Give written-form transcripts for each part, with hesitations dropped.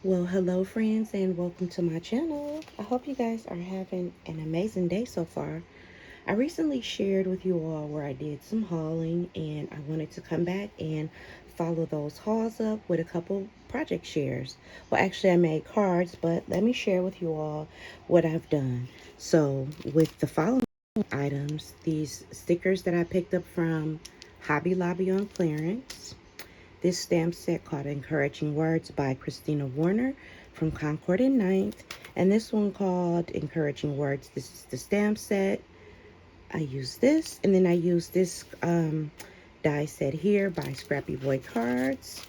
Well, hello, friends, and welcome to my channel. I hope you guys are having an amazing day so far. I recently shared with you all where I did some hauling, and I wanted to come back and follow those hauls up with a couple project shares. Well, actually, I made cards, but let me share with you all what I've done. So, with the following items, these stickers that I picked up from Hobby Lobby on clearance. This stamp set called Encouraging Words by Christina Warner from Concord and Ninth. And this one called Encouraging Words. This is the stamp set. I use this. And then I use this die set here by Scrappy Boy Cards.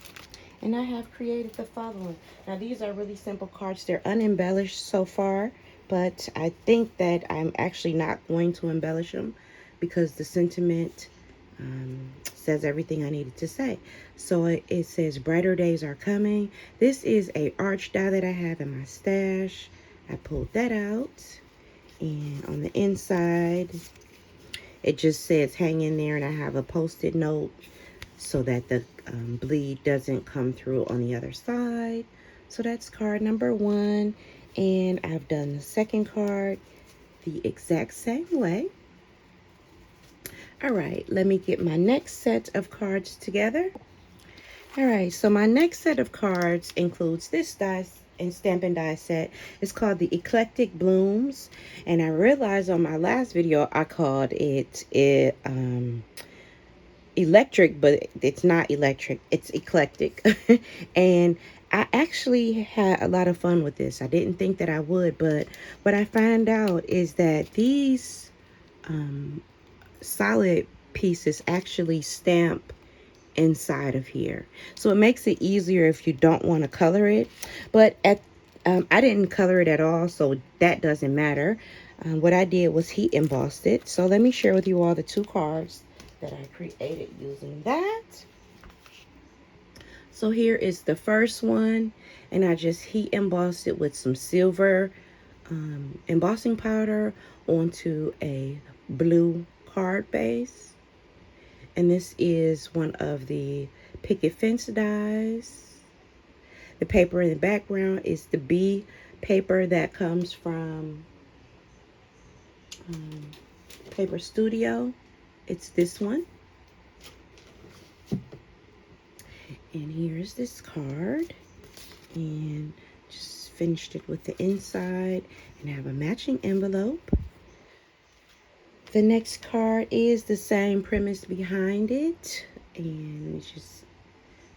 And I have created the following. Now these are really simple cards. They're unembellished so far. But I think that I'm actually not going to embellish them because the sentiment says everything I needed to say. So it says brighter days are coming. This is a arch die that I have in my stash. I pulled that out, and on the inside it just says hang in there, and I have a post-it note so that the bleed doesn't come through on the other side. So that's card number one, and I've done the second card the exact same way. All right, let me get my next set of cards together. All right, so my next set of cards includes this die and Stampin' Die set. It's called the Eclectic Blooms, and I realized on my last video I called it electric, but it's not electric. It's eclectic, and I actually had a lot of fun with this. I didn't think that I would, but what I found out is that these solid pieces actually stamp inside of here, so it makes it easier if you don't want to color it. But I didn't color it at all, so that doesn't matter. What I did was heat embossed it. So let me share with you all the two cards that I created using that. So here is the first one, and I just heat embossed it with some silver embossing powder onto a blue card base. And this is one of the picket fence dies. The paper in the background is the B paper that comes from Paper Studio. It's this one. And here's this card. And just finished it with the inside. And I have a matching envelope. The next card is the same premise behind it. And it's just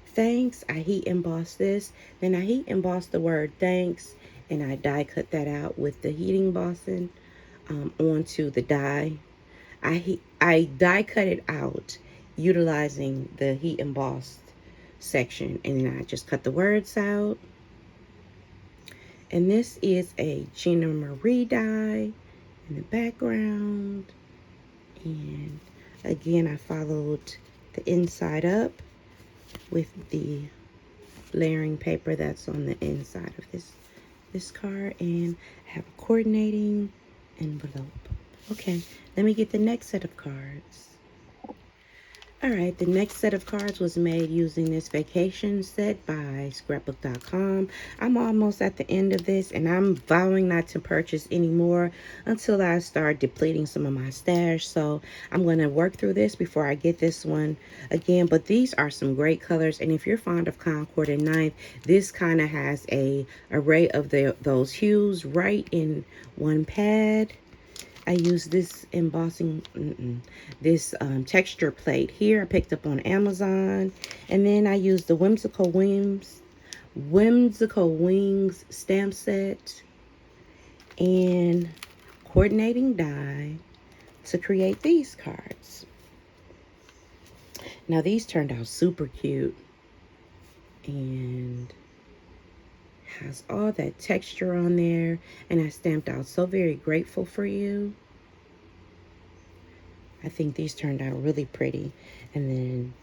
thanks. I heat embossed this. Then I heat embossed the word thanks. And I die cut that out with the heat embossing onto the die. I die cut it out utilizing the heat embossed section, and then I just cut the words out. And this is a Gina Marie die in the background, and again I followed the inside up with the layering paper that's on the inside of this card, and I have a coordinating envelope. Okay, let me get the next set of cards. All right, the next set of cards was made using this vacation set by scrapbook.com. I'm almost at the end of this, and I'm vowing not to purchase anymore until I start depleting some of my stash. So I'm going to work through this before I get this one again. But these are some great colors, and if you're fond of Concord and Ninth, this kind of has a array of those hues right in one pad. I use this embossing, this texture plate here I picked up on Amazon. And then I use the Whimsical Wings stamp set and coordinating die to create these cards. Now these turned out super cute and has all that texture on there, and I stamped out so very grateful for you. I think these turned out really pretty. And then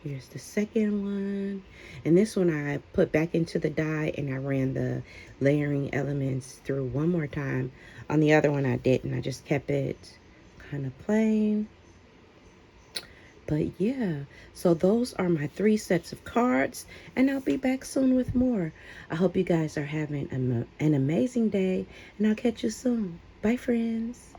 here's the second one, and this one I put back into the die and I ran the layering elements through one more time. On the other one I didn't. I just kept it kind of plain. But yeah, so those are my 3 sets of cards, and I'll be back soon with more. I hope you guys are having an amazing day, and I'll catch you soon. Bye, friends.